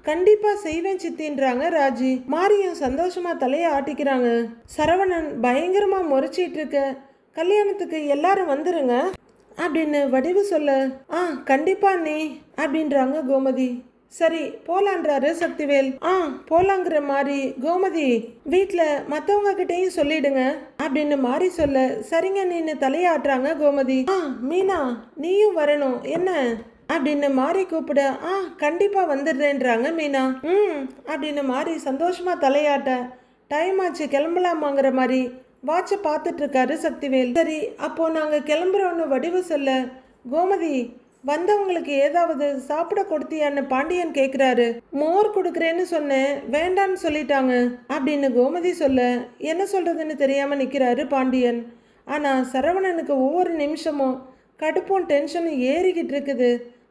கண்டிப்பா செய்வேன் சித்தின்றாங்க ராஜி. மாரியும் சந்தோஷமா தலையை ஆட்டிக்கிறாங்க. சரவணன் பயங்கரமா முறைச்சிட்டு இருக்க, கல்யாணத்துக்கு எல்லாரும் வந்துருங்க அப்படின்னு வடிவு சொல்ல கண்டிப்பா நீ அப்படின்றாங்க கோமதி. சரி போலான்றாரு சக்திவேல். போலாங்கிற மாதிரி கோமதி வீட்டுல மத்தவங்க கிட்டையும் சொல்லிடுங்க அப்படின்னு மாறி சொல்ல சரிங்க நீன்னு தலையாட்டுறாங்க கோமதி. மீனா நீயும் வரணும் என்ன அப்படின்னு மாறி கூப்பிட கண்டிப்பா வந்துடுறேன்றாங்க மீனா. அப்படின்னு மாறி சந்தோஷமா தலையாட்ட டைம் ஆச்சு கிளம்பலாமாங்கிற மாதிரி வாட்சை பார்த்துட்டு இருக்காரு சக்திவேல். சரி அப்போ நாங்க கிளம்புறோன்னு வடிவு சொல்ல கோமதி வந்தவங்களுக்கு ஏதாவது சாப்பிட கொடுத்தியான்னு பாண்டியன் கேக்குறாரு. மோர் கொடுக்குறேன்னு சொன்னேன், வேண்டான்னு சொல்லிட்டாங்க அப்படின்னு கோமதி சொல்ல என்ன சொல்றதுன்னு தெரியாம நிக்கிறாரு பாண்டியன். ஆனா சரவணனுக்கு ஒவ்வொரு நிமிஷமும் கடுப்பும் டென்ஷனும் ஏறிக்கிட்டு இருக்குது.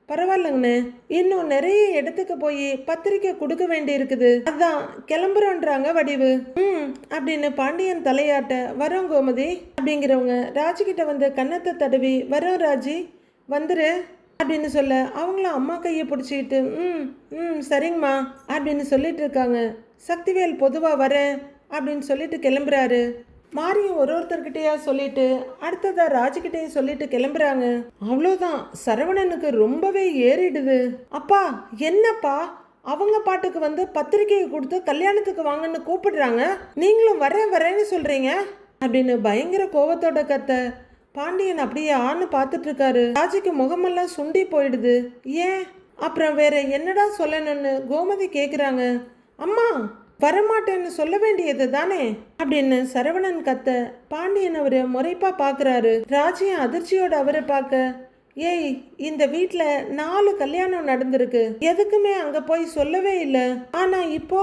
பரவாயில்லங்கண்ணே, இன்னும் நிறைய இடத்துக்கு போய் பத்திரிக்கை கொடுக்க வேண்டி இருக்குது, அதான் கிளம்புறோன்றாங்க வடிவு. அப்படின்னு பாண்டியன் தலையாட்ட வரோம் கோமதி அப்படிங்கிறவங்க ராஜி கிட்ட வந்து கன்னத்தை தடவி வரோம் ராஜி வந்துரு அப்படின்னு சொல்ல அவங்களும் அம்மா கையை பிடிச்சிக்கிட்டு சரிங்கம்மா அப்படின்னு சொல்லிட்டு இருக்காங்க. சக்திவேல் பொதுவா வரேன் அப்படின்னு சொல்லிட்டு கிளம்புறாரு. மாரியும் ஒருத்தர்கிட்டயா சொல்லிட்டு அடுத்ததா ராஜுகிட்டையும் சொல்லிட்டு கிளம்புறாங்க. அவ்வளோதான், சரவணனுக்கு ரொம்பவே ஏறிடுது. அப்பா என்னப்பா அவங்க பாட்டுக்கு வந்து பத்திரிக்கையை கொடுத்து கல்யாணத்துக்கு வாங்கன்னு கூப்பிடுறாங்க, நீங்களும் வரேன்னு சொல்றீங்க அப்படின்னு பயங்கர கோபத்தோட கத்த பாண்டியன் அப்படியே ஆன்னு பார்த்துட்டு இருக்காரு. ராஜிக்கு முகமெல்லாம் சுண்டி போயிடுது. ஏன்? அப்புறம் வேற என்னடா சொல்லணும்னு கோமதி கேக்குறாங்க. அம்மா வரமாட்டேன்னு சொல்ல வேண்டியது தானே அப்படின்னு சரவணன் கத்த பாண்டியன் அவரு முறைப்பா பாக்குறாரு. ராஜியும் அதிர்ச்சியோட அவரை பார்க்க, ஏய் இந்த வீட்ல 4 கல்யாணம் நடந்திருக்கு, எதுக்குமே அங்க போய் சொல்லவே இல்லை. ஆனா இப்போ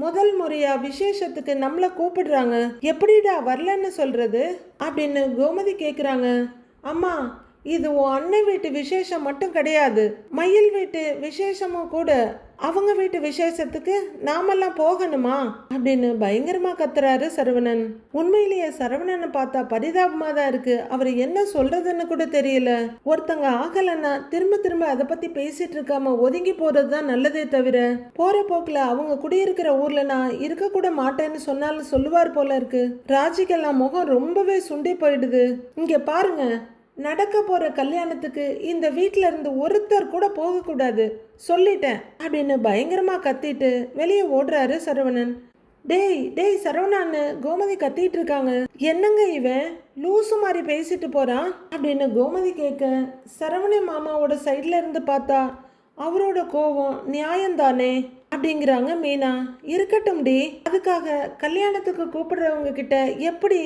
முதல் முறையா விசேஷத்துக்கு நம்மள கூப்பிடுறாங்க, எப்படிடா வரலன்னு சொல்றது அப்படின்னு கோமதி கேக்குறாங்க. அம்மா இது உன் அண்ணன் வீட்டு விசேஷம் மட்டும் கிடையாது, மயில் வீட்டு விசேஷமும் கூட. அவங்க வீட்டு விசேஷத்துக்கு நாமெல்லாம் போகணுமா அப்படின்னு பயங்கரமா கத்துறாரு சரவணன். உண்மையிலேயே சரவணனை பார்த்தா பரிதாபமா தான் இருக்கு. அவர் என்ன சொல்றதுன்னு கூட தெரியல. ஒருத்தங்க ஆகலன்னா திரும்ப திரும்ப அதை பத்தி பேசிட்டு இருக்காம ஒதுங்கி போறதுதான் நல்லதே தவிர, போற போக்குல அவங்க குடியிருக்கிற ஊர்ல நான் இருக்க கூட மாட்டேன்னு சொன்னாலும் சொல்லுவார் போல இருக்கு. ராஜிக்கெல்லாம் முகம் ரொம்பவே சுண்டி போயிடுது. இங்க பாருங்க, நடக்க போற கல்யாணத்துக்கு இந்த வீட்ல இருந்து ஒருத்தர் கூட போக கூடாது சொல்லிட்டேன் அப்படின்னு பயங்கரமா கத்திட்டு வெளியே ஓடுறாரு சரவணன். டேய் டேய் சரவணான்னு கோமதி கத்திட்டு இருக்காங்க. என்னங்க இவன் லூசு மாதிரி பேசிட்டு போறான் அப்படின்னு கோமதி கேட்க, சரவணன் மாமாவோட சைட்ல இருந்து பார்த்தா அவரோட கோவம் நியாயம்தானே அப்படிங்கிறாங்க மீனா. இருக்கட்டும் டி, அதுக்காக கல்யாணத்துக்கு கூப்பிடுறவங்க கிட்ட எப்படி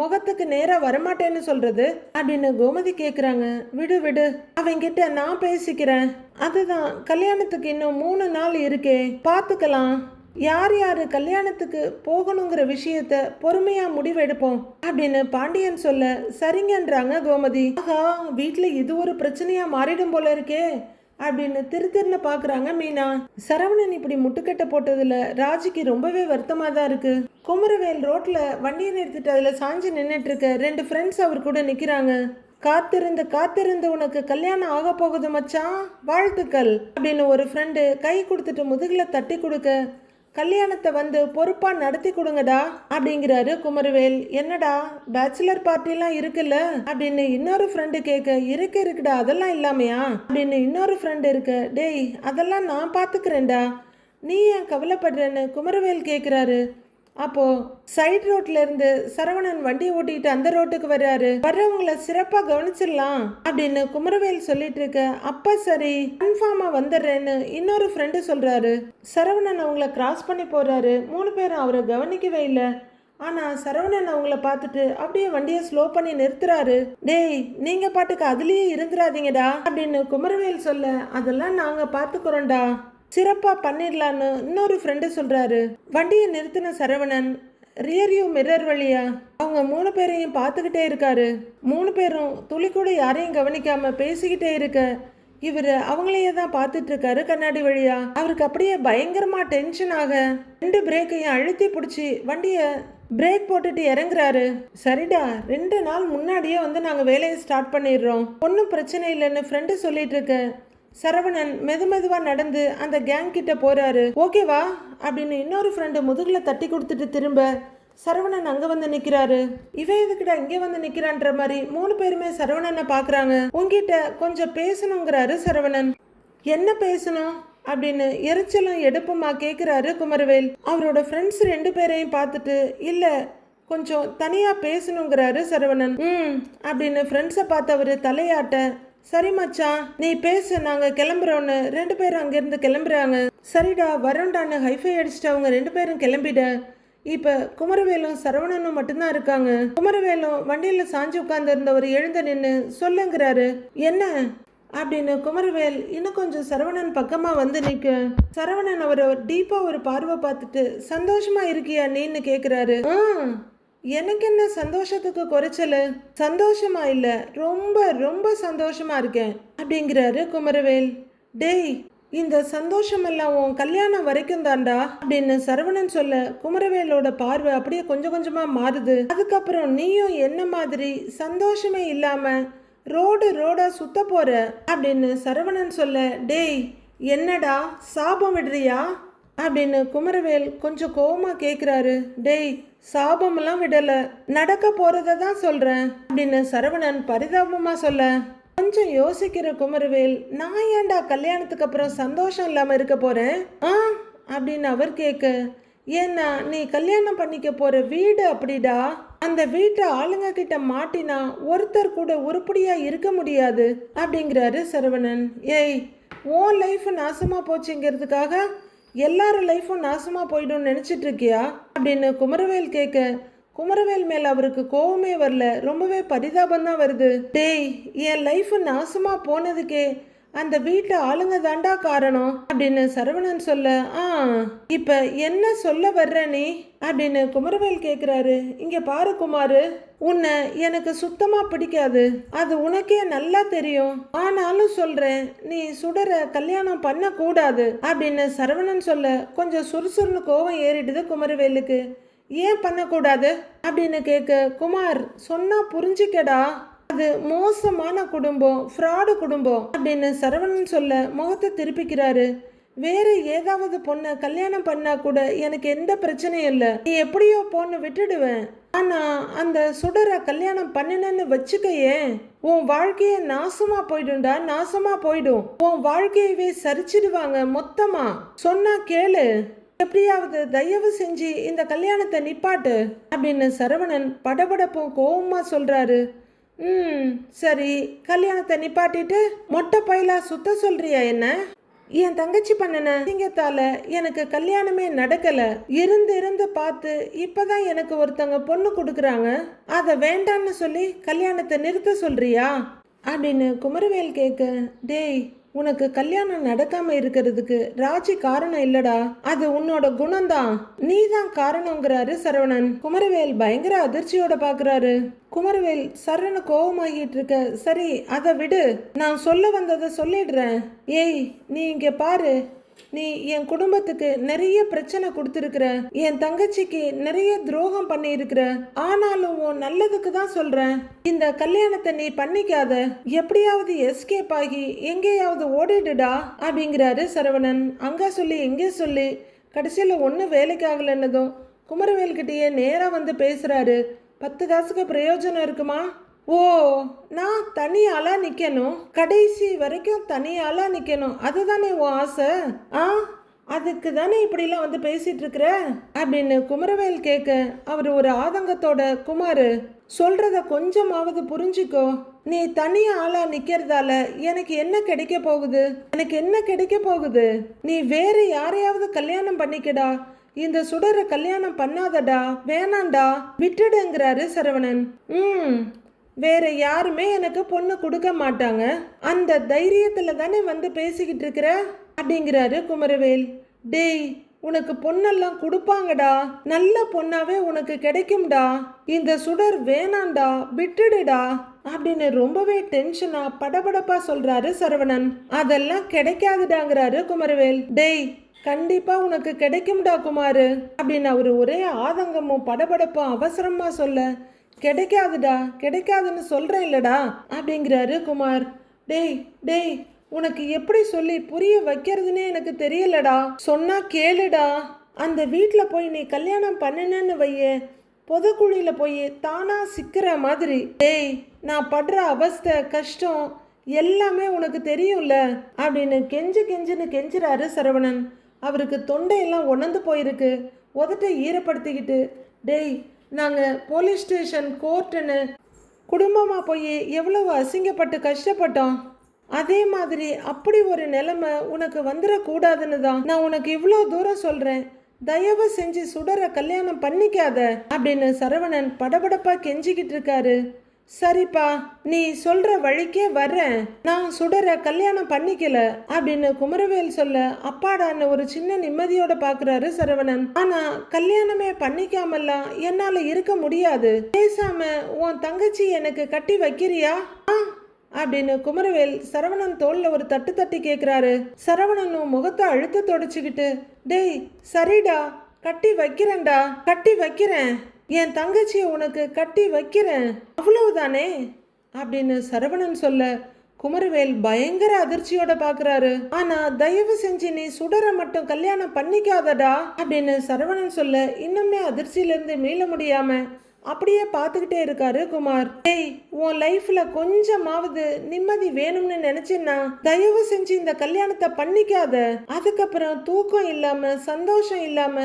முகத்துக்கு நேரா வரமாட்டேன்னு சொல்றது அப்படின்னு கோமதி கேக்குறாங்க. விடு விடு, அவங்கிட்ட நான் பேசிக்கிறேன். அதுதான் கல்யாணத்துக்கு இன்னும் 3 நாள் இருக்கே, பாத்துக்கலாம். யார் யாரு கல்யாணத்துக்கு போகணுங்கிற விஷயத்த பொறுமையா முடிவெடுப்போம் அப்படின்னு பாண்டியன் சொல்ல சரிங்கன்றாங்க கோமதி. ஆஹா, வீட்டுல இது ஒரு பிரச்சனையா மாறிடும் போல இருக்கே அப்படின்னு திருன்னு பாக்குறாங்க மீனா. சரவணன் இப்படி முட்டுக்கட்டை போட்டதுல ராஜிக்கு ரொம்பவே வருத்தமா தான் இருக்கு. குமரவேல் ரோட்ல வண்டியை நிறுத்திட்டு அதுல சாஞ்சு நின்னுட்டு இருக்க 2 ஃப்ரெண்ட்ஸ் அவர் கூட நிக்கிறாங்க. காத்திருந்து காத்திருந்து உனக்கு கல்யாணம் ஆக போகுது மச்சான், வாழ்த்துக்கள் அப்படின்னு ஒரு ஃப்ரெண்டு கை கொடுத்துட்டு முதுகுல தட்டி கொடுக்க, கல்யாணத்தை வந்து பொறுப்பா நடத்தி கொடுங்கடா அப்படிங்கிறாரு குமரவேல். என்னடா பேச்சுலர் பார்ட்டிலாம் இருக்குல்ல அப்படின்னு இன்னொரு ஃப்ரெண்டு கேட்க, இருக்குடா அதெல்லாம் இல்லாமையா அப்படின்னு இன்னொரு ஃப்ரெண்டு இருக்க, டேய் அதெல்லாம் நான் பாத்துக்கிறேன்டா, நீ ஏன் கவலைப்படுறேன்னு குமரவேல் கேட்குறாரு. அப்போ சைட் ரோட்ல இருந்து சரவணன் வண்டி ஓட்டிட்டு அந்த ரோட்டுக்கு வர்றாரு. வர்றவங்களை சிறப்பா கவனிச்சிடலாம் அப்படின்னு குமரவேல் சொல்லிட்டு இருக்க, அப்ப சரி கன்ஃபார்மா வந்துடுறேன்னு இன்னொரு ஃப்ரெண்டு சொல்றாரு. சரவணன் அவங்கள கிராஸ் பண்ணி போறாரு. 3 பேரும் அவரை கவனிக்கவே இல்லை. ஆனா சரவணன் அவங்கள பார்த்துட்டு அப்படியே வண்டியை ஸ்லோ பண்ணி நிறுத்துறாரு. டேய் நீங்க பாட்டுக்கு அதுலயே இருந்துடாதீங்கடா அப்படின்னு குமரவேல் சொல்ல, அதெல்லாம் நாங்க பாத்துக்கிறோம்டா, சிறப்பா பண்ணிடலான்னு இன்னொரு ஃப்ரெண்டு சொல்றாரு. வண்டியை நிறுத்தின சரவணன் ரியர்வியூ மிரர் வழியா அவங்க 3 பேரையும் பார்த்துக்கிட்டே இருக்காரு. 3 பேரும் துளி கூட யாரையும் கவனிக்காம பேசிக்கிட்டே இருக்க இவரு அவங்களையே தான் பார்த்துட்டு இருக்காரு கண்ணாடி வழியா. அவருக்கு அப்படியே பயங்கரமா டென்ஷன் ஆக 2 பிரேக்கையும் அழுத்தி பிடிச்சி வண்டியை பிரேக் போட்டுட்டு இறங்குறாரு. சரிடா, 2 நாள் முன்னாடியே வந்து நாங்கள் வேலையை ஸ்டார்ட் பண்ணிடுறோம், ஒன்றும் பிரச்சனை இல்லைன்னு ஃப்ரெண்டு சொல்லிட்டு இருக்க சரவணன் மெதுவா நடந்து அந்த கேங் கிட்ட போறாரு. ஓகேவா அப்படின்னு இன்னொரு ஃப்ரெண்டு முதுகுல தட்டி கொடுத்துட்டு திரும்ப சரவணன் அங்க வந்து நிக்கிறாரு. இவன் எதுக்கிட்ட இங்கே வந்து நிக்கிறான்ற மாதிரி 3 பேருமே சரவணனை பாக்குறாங்க. உங்ககிட்ட கொஞ்சம் பேசணுங்கிறாரு சரவணன். என்ன பேசணும் அப்படின்னு எரிச்சலும் எடுப்புமா கேக்குறாரு குமரவேல். அவரோட ஃப்ரெண்ட்ஸ் 2 பேரையும் பார்த்துட்டு, இல்ல கொஞ்சம் தனியா பேசணுங்கிறாரு சரவணன். அப்படின்னு ஃப்ரெண்ட்ஸை பார்த்தவரு தலையாட்ட, சரி மச்சான் நீ பேசு, நாங்க கிளம்புறோன்னு 2 பேரும் அங்கிருந்து கிளம்புறாங்க. சரிடா வரோண்டான்னு ஹைஃபை அடிச்சுட்டு அவங்க 2 பேரும் கிளம்பிட இப்ப குமரவேலும் சரவணனும் மட்டும்தான் இருக்காங்க. குமரவேலும் வண்டியில சாஞ்சு உட்கார்ந்து இருந்தவர் எழுந்து நின்று சொல்லுங்கிறாரு. என்ன அப்படின்னு குமரவேல் இன்னும் கொஞ்சம் சரவணன் பக்கமா வந்து நிக்க சரவணன் அவரை டீப்பா ஒரு பார்வை பார்த்துட்டு, சந்தோஷமா இருக்கியா நீன்னு கேக்குறாரு. எனக்கு என்ன சந்தோஷத்துக்கு குறைச்சல, சந்தோஷமா இல்ல ரொம்ப ரொம்ப சந்தோஷமா இருக்கேன் அப்படிங்கிறாரு குமரவேல். டேய் இந்த சந்தோஷம் எல்லாம் உன் கல்யாணம் வரைக்கும் தாண்டா அப்படின்னு சரவணன் சொல்ல குமரவேலோட பார்வை அப்படியே கொஞ்சம் கொஞ்சமா மாறுது. அதுக்கப்புறம் நீயும் என்ன மாதிரி சந்தோஷமே இல்லாம ரோடா சுத்த போற அப்படின்னு சரவணன் சொல்ல, டேய் என்னடா சாபம் விடுறியா அப்படின்னு குமரவேல் கொஞ்சம் கோவமா கேக்குறாரு. டேய் சாபமெல்லாம் விடல, நடக்க போறத தான் சொல்றேன் அப்படின்னு சரவணன் பரிதாபமா சொல்ல கொஞ்சம் யோசிக்கிற குமரவேல், நான் ஏன்டா கல்யாணத்துக்கு அப்புறம் சந்தோஷம் இல்லாம இருக்க போறேன் அப்படின்னு அவர் கேட்க, ஏன்னா நீ கல்யாணம் பண்ணிக்க போற வீடு அப்படிடா அந்த வீட்டு ஆளுங்க கிட்ட மாட்டினா ஒருத்தர் கூட உருப்படியா இருக்க முடியாது அப்படிங்கிறாரு சரவணன். ஏய், உன் லைஃப் நாசமா போச்சுங்கிறதுக்காக எல்லாரும் லைஃப்பும் நாசமா போயிடும் நினைச்சிட்டு இருக்கியா அப்படின்னு குமரவேல் கேட்க, குமரவேல் மேல அவருக்கு கோவமே வரல, ரொம்பவே பரிதாபம் தான் வருது. டேய், என் லைஃப் நாசமா போனதுக்கே அந்த வீட்டு ஆளுங்க தாண்டா காரணம் அப்படின்னு சரவணன் சொல்ல, இப்ப என்ன சொல்ல வர்ற நீ அப்படின்னு குமரவேல் கேக்குறாரு. இங்க பாரு குமாரு, உன்னை எனக்கு சுத்தமா பிடிக்காது, அது உனக்கே நல்லா தெரியும். ஆனாலும் சொல்றேன், நீ சுடரை கல்யாணம் பண்ண கூடாது அப்படின்னு சரவணன் சொல்ல கொஞ்சம் சுறுசுறுன்னு கோவம் ஏறிடுது குமரவேலுக்கு. ஏன் பண்ணக்கூடாது அப்படின்னு கேட்க, குமார் சொன்னா புரிஞ்சுக்கடா, அது மோசமான குடும்பம், ஃப்ராடு குடும்பம் அப்படின்னு சரவணன் சொல்ல முகத்தை திருப்பிக்கிறாரு. வேற ஏதாவது பொண்ணை கல்யாணம் பண்ணா கூட எனக்கு எந்த பிரச்சனையும் இல்லை, நீ எப்படியோ பொண்ணு விட்டுடுவேன். ஆனா அந்த சுடரை கல்யாணம் பண்ணினன்னு வச்சுக்கையே, உன் வாழ்க்கைய நாசமா போயிடும்டா, நாசமா போயிடும். உன் வாழ்க்கையவே சரிச்சிடுவாங்க மொத்தமா. சொன்னா கேளு, எப்படியாவது தயவு செஞ்சு இந்த கல்யாணத்தை நிப்பாட்டு அப்படின்னு சரவணன் படபடப்பும் கோவமா சொல்றாரு. சரி, கல்யாணத்தை நிப்பாட்டிட்டு மொட்டை பையலா சுத்த சொல்றியா என்ன? என் தங்கச்சி பண்ணின சிங்கத்தால எனக்கு கல்யாணமே நடக்கல. இருந்து இருந்து பார்த்து இப்பதான் எனக்கு ஒருத்தங்க பொண்ணு கொடுக்குறாங்க, அதை வேண்டான்னு சொல்லி கல்யாணத்தை நிறுத்த சொல்றியா அப்படின்னு குமரவேல் கேட்க, டேய், உனக்கு கல்யாணம் நடக்காம இருக்கிறதுக்கு ராஜி காரணம் இல்லடா, அது உன்னோட குணம்தான், நீ தான் காரணங்கிறாரு சரவணன். குமரவேல் பயங்கர அதிர்ச்சியோட பாக்குறாரு. குமரவேல் சரண கோவமாகிட்டு இருக்க, சரி அதை விடு, நான் சொல்ல வந்ததை சொல்லிடுறேன். ஏய், நீ இங்க பாரு, நீ என் குடும்பத்துக்கு நிறைய பிரச்சனை கொடுத்துருக்குற, என் தங்கச்சிக்கு நிறைய துரோகம் பண்ணி இருக்கிற, ஆனாலும் உன் நல்லதுக்கு தான் சொல்றேன், இந்த கல்யாணத்தை நீ பண்ணிக்காத, எப்படியாவது எஸ்கேப் ஆகி எங்கேயாவது ஓடிடுடா அப்படிங்கிறாரு சரவணன். அங்க சொல்லி எங்கே சொல்லி கடைசியில் ஒன்றும் வேலைக்கு ஆகலன்னதும் குமரவேல்கிட்டயே நேராக வந்து பேசுறாரு. 10 காசுக்கு பிரயோஜனம் இருக்குமா? ஓ, நான் தனியாளா நிக்கணும், கடைசி வரைக்கும் தனியாளா நிக்கணும், அதுதானே உன் ஆசை? அதுக்கு தானே இப்படிலாம் வந்து பேசிட்டு இருக்கிற அப்படின்னு குமரவேல் கேட்க, அவர் ஒரு ஆதங்கத்தோட, குமார் சொல்றத கொஞ்சமாவது புரிஞ்சுக்கோ, நீ தனியா ஆளா நிக்கிறதால எனக்கு என்ன கிடைக்க போகுது, எனக்கு என்ன கிடைக்க போகுது? நீ வேற யாரையாவது கல்யாணம் பண்ணிக்கடா, இந்த சுடரை கல்யாணம் பண்ணாதடா, வேணாண்டா, விட்டுடுங்கிறாரு சரவணன். வேற யாருமே எனக்கு பொண்ணு கொடுக்க மாட்டாங்க, அந்த தைரியத்துல தானே வந்து பேசிக்கிட்டு இருக்கிற அப்படிங்கிறாரு குமரவேல். டேய், உனக்கு பொண்ணெல்லாம் கொடுப்பாங்கடா, நல்ல பொண்ணாவே உனக்கு கிடைக்கும்டா, இந்த சுடர் வேணாண்டா, விட்டுடுடா அப்படின்னு ரொம்பவே டென்ஷனா படபடப்பா சொல்றாரு சரவணன். அதெல்லாம் கிடைக்காதுடாங்கிறாரு குமரவேல். டேய், கண்டிப்பா உனக்கு கிடைக்கும்டா குமாரு அப்படின்னு அவரு ஒரே ஆதங்கமும் படபடப்பும் அவசரமா சொல்ல, கிடைக்காதுடா, கிடைக்காதுன்னு சொல்றேன் இல்லடா அப்படிங்கிறாரு குமார். டேய் டேய், உனக்கு எப்படி சொல்லி புரிய வைக்கிறதுனே எனக்கு தெரியலடா, சொன்னா கேளுடா. அந்த வீட்டில் போய் நீ கல்யாணம் பண்ணினேன்னு வைய, பொதுக்குழியில போய் தானா சிக்கிற மாதிரி. டேய், நான் படுற அவஸ்தை கஷ்டம் எல்லாமே உனக்கு தெரியும்ல அப்படின்னு கெஞ்சுன்னு கெஞ்சுறாரு சரவணன். அவருக்கு தொண்டையெல்லாம் உணர்ந்து போயிருக்கு. உதட்டை ஈரப்படுத்திக்கிட்டு, டேய், நாங்கள் போலீஸ் ஸ்டேஷன் கோர்ட்டுன்னு குடும்பமாக போய் எவ்வளவு அசிங்கப்பட்டு கஷ்டப்பட்டோம், அதே மாதிரி அப்படி ஒரு நிலைமை உனக்கு வந்துடக்கூடாதுன்னு தான் நான் உனக்கு இவ்வளோ தூரம் சொல்கிறேன், தயவு செஞ்சு சுடரை கல்யாணம் பண்ணிக்காத அப்படின்னு சரவணன் படபடப்பா கெஞ்சிக்கிட்டு இருக்காரு. சரிப்பா, நீ சொல்ற வழிக்கே வர்றேன், நான் சுடரை கல்யாணம் பண்ணிக்கல அப்படின்னு குமரவேல் சொல்ல, அப்பாடான்னு ஒரு சின்ன நிம்மதியோட பாக்குறாரு சரவணன். ஆனா கல்யாணமே பண்ணிக்காமல்லாம் என்னால இருக்க முடியாது, பேசாம உன் தங்கச்சி எனக்கு கட்டி வைக்கிறியா அப்படின்னு குமரவேல் சரவணன் தோல்ல ஒரு தட்டு தட்டி கேக்குறாரு. சரவணனும் முகத்தை அழுத்த தொடச்சுக்கிட்டு, டேய் சரிடா, கட்டி வைக்கிறேன்டா, கட்டி வைக்கிறேன், என் தங்கச்சியை உனக்கு கட்டி வைக்கிறேன், அவ்வளவுதானே அப்படின்னு சரவணன் சொல்ல, குமரவேல் பயங்கர அதிர்ச்சியோட பாக்குறாரு. ஆனா தயவு செஞ்சு நீ சுடரை மட்டும் கல்யாணம் பண்ணிக்காதடா அப்படின்னு சரவணன் சொல்ல, இன்னுமே அதிர்ச்சியில இருந்து மீள முடியாம அப்படியே பார்த்துக்கிட்டே இருக்காரு குமார். ஏய், உன் லைஃப்ல கொஞ்சமாவது நிம்மதி வேணும்னு நினைச்சேன்னா தயவு செஞ்சு இந்த கல்யாணத்தை பண்ணிக்காத, அதுக்கப்புறம் தூக்கம் இல்லாம சந்தோஷம் இல்லாம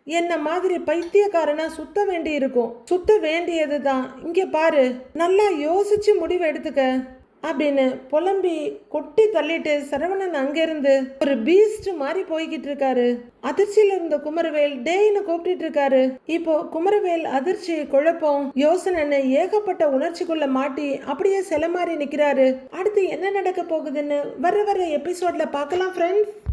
என்ன மாதிரி பைத்தியக்காரனா சுத்த வேண்டி இருக்கும். சுத்த வேண்டியதுதான். இங்க பாரு, நல்லா யோசிச்சு முடிவு எடுத்துக்க அப்படின்னு புலம்பி கொட்டி தள்ளிட்டு சரவணன் அங்கிருந்து ஒரு பீஸ்ட் மாதிரி போய்கிட்டு இருக்காரு. அதிர்ச்சியில இருந்த குமரவேல் டேய்னு கூப்பிட்டு இருக்காரு. இப்போ குமரவேல் அதிர்ச்சி, குழப்பம், யோசனைன்னு ஏகப்பட்ட உணர்ச்சிக்குள்ள மாட்டி அப்படியே சில மாதிரி நிக்கிறாரு. அடுத்து என்ன நடக்க போகுதுன்னு வர எபிசோட்ல பார்க்கலாம் ஃப்ரெண்ட்ஸ்.